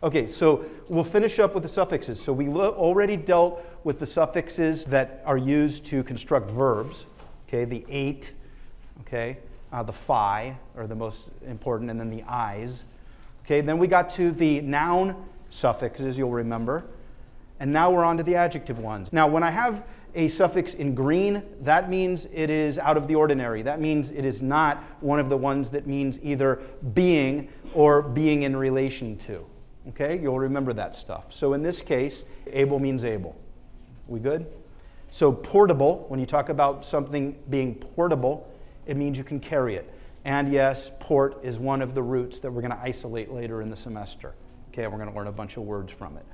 Okay, so we'll finish up with the suffixes. So we already dealt with the suffixes that are used to construct verbs. Okay, the ate, okay, the phi are the most important, and then the eyes. Okay, then we got to the noun suffixes, you'll remember. And now we're on to the adjective ones. Now, when I have a suffix in green, that means it is out of the ordinary. That means it is not one of the ones that means either being or being in relation to. Okay, you'll remember that stuff. So in this case, able means able. We good? So portable, when you talk about something being portable, it means you can carry it. And yes, port is one of the roots that we're going to isolate later in the semester. Okay, we're going to learn a bunch of words from it.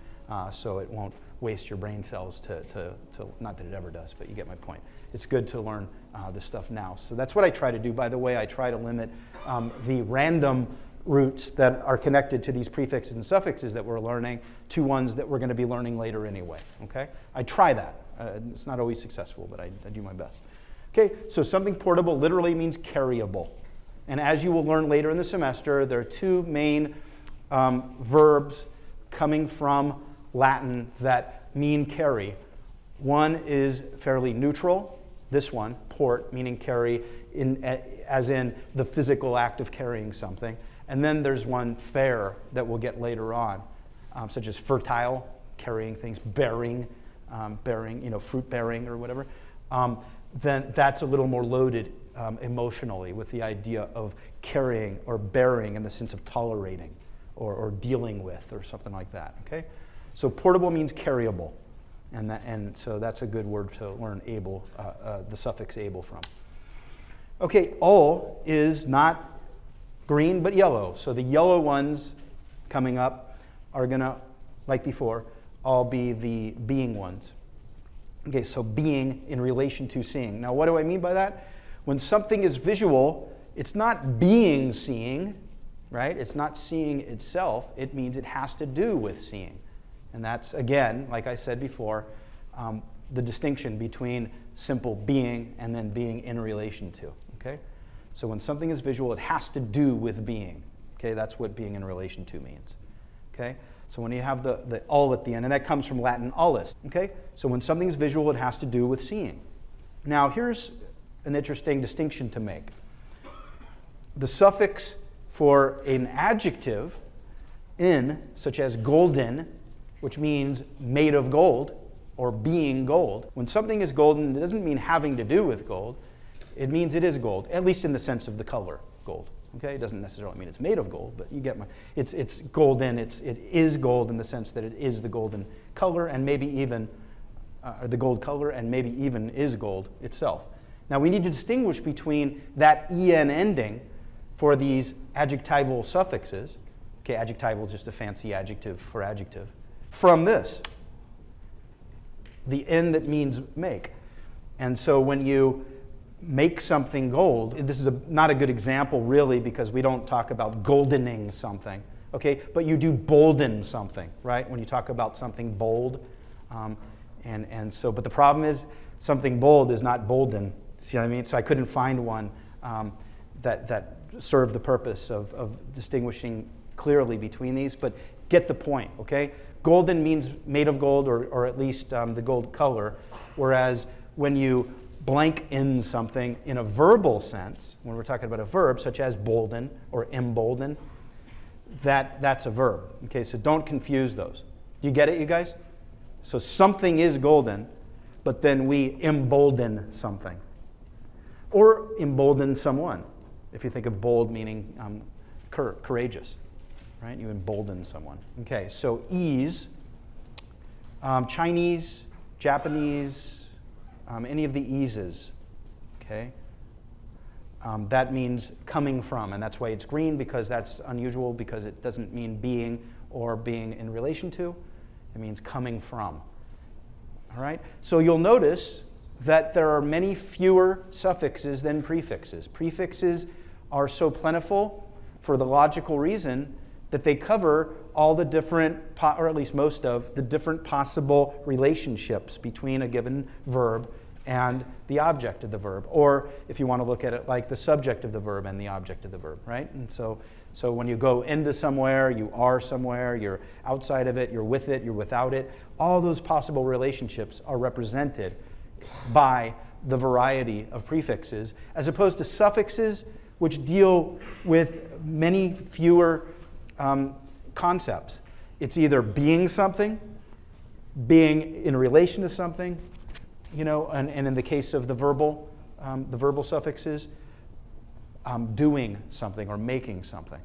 So it won't waste your brain cells not that it ever does, but you get my point. It's good to learn this stuff now. So that's what I try to do. By the way, I try to limit the random roots that are connected to these prefixes and suffixes that we're learning to ones that we're going to be learning later anyway. Okay, I try that. It's not always successful, but I do my best. Okay, so something portable literally means carryable. And as you will learn later in the semester, there are two main verbs coming from Latin that mean carry. One is fairly neutral, this one, port, meaning carry, as in the physical act of carrying something. And then there's one fair that we'll get later on, such as fertile, carrying things, bearing, fruit bearing or whatever. Then that's a little more loaded emotionally with the idea of carrying or bearing in the sense of tolerating or dealing with or something like that. Okay, so portable means carryable, and so that's a good word to learn able, the suffix able from. Okay, all is not green but yellow. So the yellow ones coming up are going to, like before, all be the being ones. Okay, so being in relation to seeing. Now, what do I mean by that? When something is visual, it's not being seeing, right? It's not seeing itself. It means it has to do with seeing. And that's, again, like I said before, the distinction between simple being and then being in relation to, okay? So when something is visual, it has to do with being. Okay, that's what being in relation to means. Okay, so when you have the all at the end, and that comes from Latin allis. Okay, so when something's visual, it has to do with seeing. Now here's an interesting distinction to make. The suffix for an adjective in, such as golden, which means made of gold or being gold. When something is golden, it doesn't mean having to do with gold. It means it is gold, at least in the sense of the color gold. Okay, it doesn't necessarily mean it's made of gold, but you get my. It's golden. It is gold in the sense that it is the golden color, and maybe even the gold color, and maybe even is gold itself. Now we need to distinguish between that en ending for these adjectival suffixes. Okay, adjectival is just a fancy adjective for adjective. From this, the n that means make, and so when you make something gold. This is not a good example, really, because we don't talk about goldening something, okay? But you do bolden something, right? When you talk about something bold. But the problem is something bold is not bolden. See what I mean? So I couldn't find one that served the purpose of distinguishing clearly between these, but get the point, okay? Golden means made of gold, or at least the gold color, whereas when you blank in something in a verbal sense, when we're talking about a verb, such as bolden or embolden, that's a verb. Okay, so don't confuse those. Do you get it, you guys? So something is golden, but then we embolden something. Or embolden someone. If you think of bold meaning courageous, right? You embolden someone. Okay, so ease, Chinese, Japanese, any of the eases, okay? That means coming from, and that's why it's green, because that's unusual, because it doesn't mean being or being in relation to. It means coming from, all right? So you'll notice that there are many fewer suffixes than prefixes. Prefixes are so plentiful for the logical reason that they cover all the different, or at least most of, the different possible relationships between a given verb and the object of the verb. Or if you want to look at it like the subject of the verb and the object of the verb, right? And so So when you go into somewhere, you are somewhere, you're outside of it, you're with it, you're without it. All those possible relationships are represented by the variety of prefixes, as opposed to suffixes, which deal with many fewer concepts. It's either being something, being in relation to something, and in the case of the verbal suffixes, doing something or making something.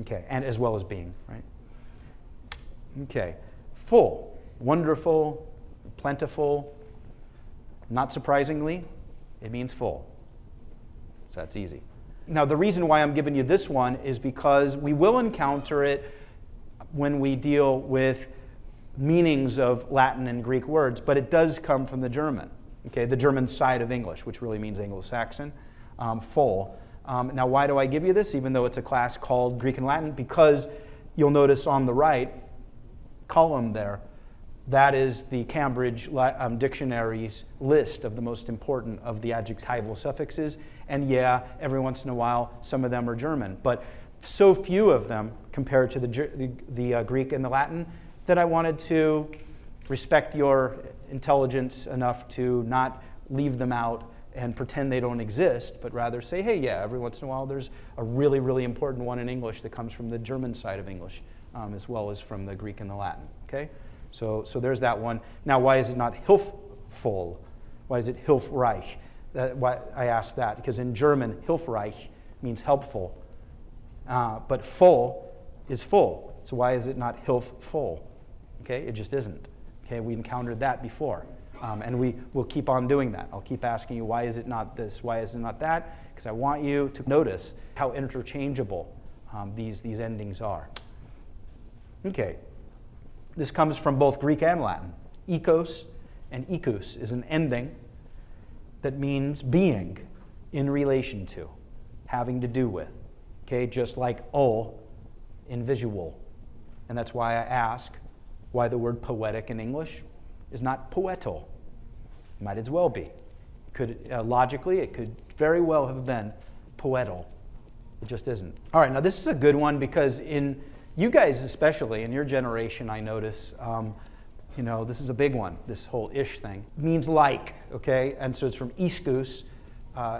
Okay, and as well as being, right? Okay, full, wonderful, plentiful. Not surprisingly, it means full. So that's easy. Now, the reason why I'm giving you this one is because we will encounter it when we deal with meanings of Latin and Greek words, but it does come from the German, okay, the German side of English, which really means Anglo-Saxon, full. Now, why do I give you this, even though it's a class called Greek and Latin? Because you'll notice on the right column there, that is the Cambridge Dictionary's list of the most important of the adjectival suffixes. And yeah, every once in a while, some of them are German. But so few of them compared to the Greek and the Latin that I wanted to respect your intelligence enough to not leave them out and pretend they don't exist, but rather say, hey, yeah, every once in a while there's a really, really important one in English that comes from the German side of English, as well as from the Greek and the Latin, okay? So there's that one. Now, why is it not hilfvoll? Why is it hilfreich? Why I asked that, because in German, hilfreich means helpful, but full is full. So why is it not hilfvoll? Okay, it just isn't. Okay, we encountered that before, and we will keep on doing that. I'll keep asking you, why is it not this? Why is it not that? Because I want you to notice how interchangeable these endings are. Okay. This comes from both Greek and Latin. Ekos and ekus is an ending that means being, in relation to, having to do with. Okay, just like o in visual. And that's why I ask why the word poetic in English is not poetal. Might as well be. Logically, it could very well have been poetal. It just isn't. All right, now this is a good one because in you guys, especially in your generation, I notice, this is a big one, this whole ish thing. It means like, okay? And so it's from ischus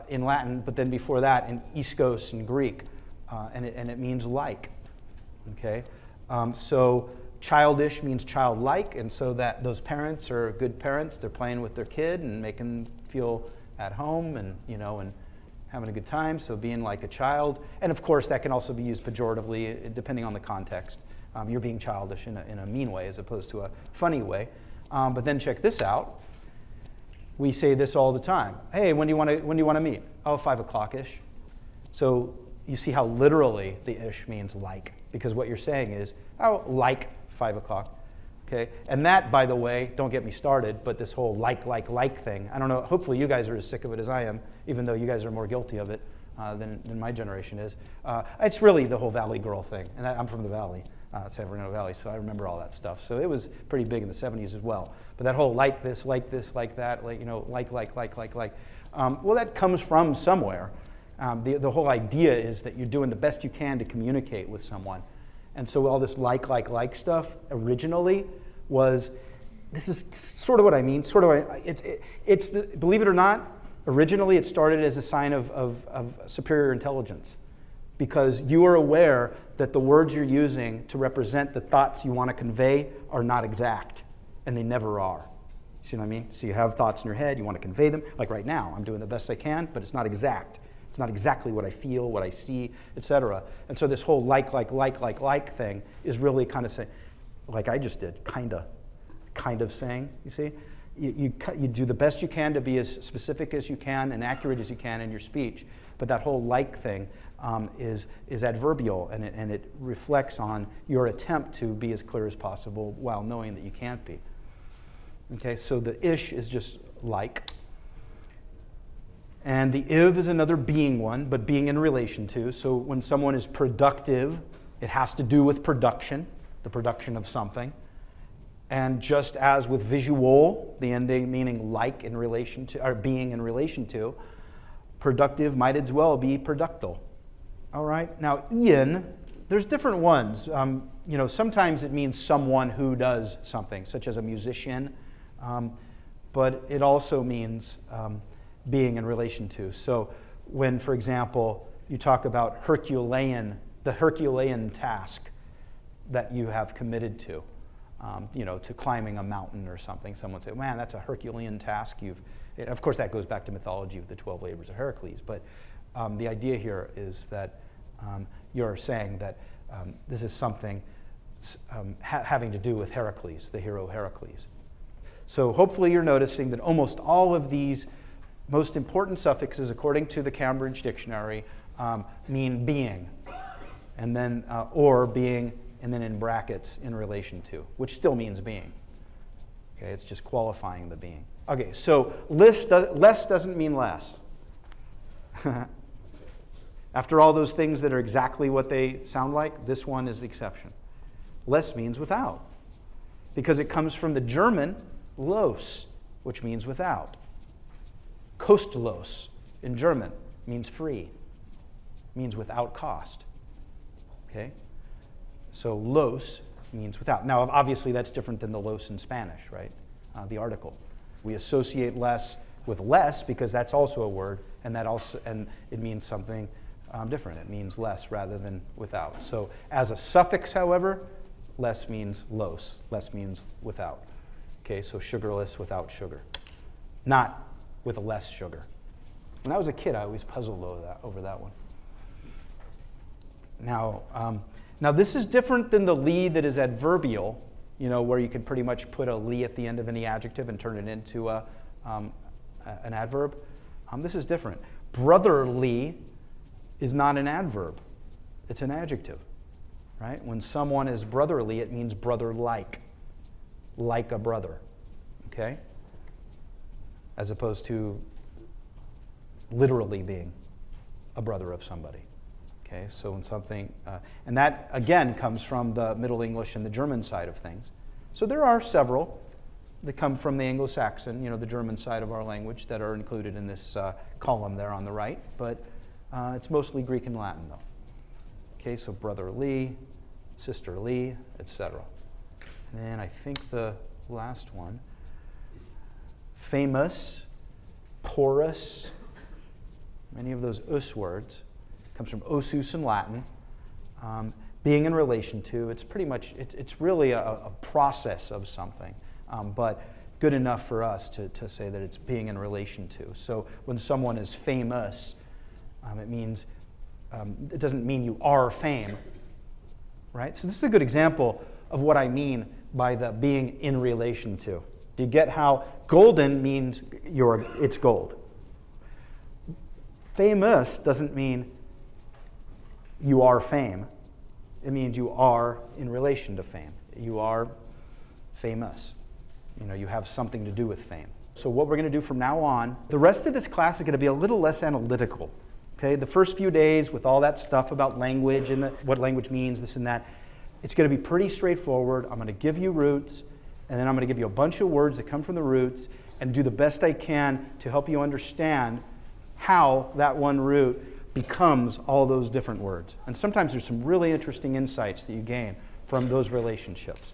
in Latin, but then before that in iskos in Greek, and it means like, okay? So childish means childlike, and so that those parents are good parents. They're playing with their kid and making them feel at home and, and having a good time, so being like a child. And of course, that can also be used pejoratively, depending on the context. You're being childish in a mean way as opposed to a funny way. But then check this out. We say this all the time. Hey, when do you want to meet? Oh, 5 o'clock-ish. So you see how literally the ish means like, because what you're saying is, oh, like 5 o'clock. Okay, and that, by the way, don't get me started, but this whole like thing, I don't know, hopefully you guys are as sick of it as I am, even though you guys are more guilty of it than my generation is. It's really the whole Valley Girl thing, and I'm from the Valley, San Fernando Valley, so I remember all that stuff. So it was pretty big in the 70s as well. But that whole like this, like that, like, well, that comes from somewhere. The whole idea is that you're doing the best you can to communicate with someone. And so all this like stuff originally was, this is sort of what I mean, believe it or not, originally it started as a sign of superior intelligence, because you are aware that the words you're using to represent the thoughts you want to convey are not exact, and they never are. See what I mean? So you have thoughts in your head, you want to convey them, like right now, I'm doing the best I can, but it's not exact. It's not exactly what I feel, what I see, etc. And so this whole like thing is really kind of saying, like I just did, kind of saying, you see? You do the best you can to be as specific as you can and accurate as you can in your speech, but that whole like thing is adverbial, and it reflects on your attempt to be as clear as possible while knowing that you can't be. Okay, so the ish is just like. And the iv is another being one, but being in relation to. So when someone is productive, it has to do with production, the production of something. And just as with visual, the ending meaning like in relation to, or being in relation to, productive might as well be productal. All right, now Ian, there's different ones. Sometimes it means someone who does something, such as a musician, but it also means being in relation to. So when, for example, you talk about the Herculean task that you have committed to, to climbing a mountain or something, someone say, man, that's a Herculean task. Of course, that goes back to mythology with the 12 labors of Heracles, but the idea here is that you're saying that this is something having to do with Heracles, the hero Heracles. So hopefully you're noticing that almost all of these most important suffixes, according to the Cambridge Dictionary, mean being, and then or being, and then in brackets, in relation to, which still means being. Okay, it's just qualifying the being. Okay, so less doesn't mean less. After all those things that are exactly what they sound like, this one is the exception. Less means without, because it comes from the German los, which means without. Kostenlos in German means free, means without cost. Okay? So los means without. Now, obviously, that's different than the los in Spanish, right? The article. We associate less with less because that's also a word, and it means something different. It means less rather than without. So as a suffix, however, less means los. Less means without. Okay, so sugarless without sugar. Not with a less sugar. When I was a kid, I always puzzled over that one. Now this is different than the li that is adverbial, where you can pretty much put a li at the end of any adjective and turn it into an adverb. This is different. Brotherly is not an adverb. It's an adjective, right? When someone is brotherly, it means brother-like, like a brother, okay? As opposed to literally being a brother of somebody. Okay, so when something, and that again comes from the Middle English and the German side of things. So there are several that come from the Anglo-Saxon, the German side of our language, that are included in this column there on the right, but it's mostly Greek and Latin though. Okay, so brotherly, sisterly, etc. And I think the last one, famous, porous, many of those us words, comes from ossus in Latin. Being in relation to, it's pretty much, it's really a process of something, but good enough for us to say that it's being in relation to. So when someone is famous, it doesn't mean you are fame, right? So this is a good example of what I mean by the being in relation to. Do you get how golden means it's gold? Famous doesn't mean you are fame. It means you are in relation to fame. You are famous. You have something to do with fame. So what we're going to do from now on, the rest of this class is going to be a little less analytical. Okay, the first few days with all that stuff about language and what language means, this and that, it's going to be pretty straightforward. I'm going to give you roots, and then I'm going to give you a bunch of words that come from the roots and do the best I can to help you understand how that one root becomes all those different words. And sometimes there's some really interesting insights that you gain from those relationships.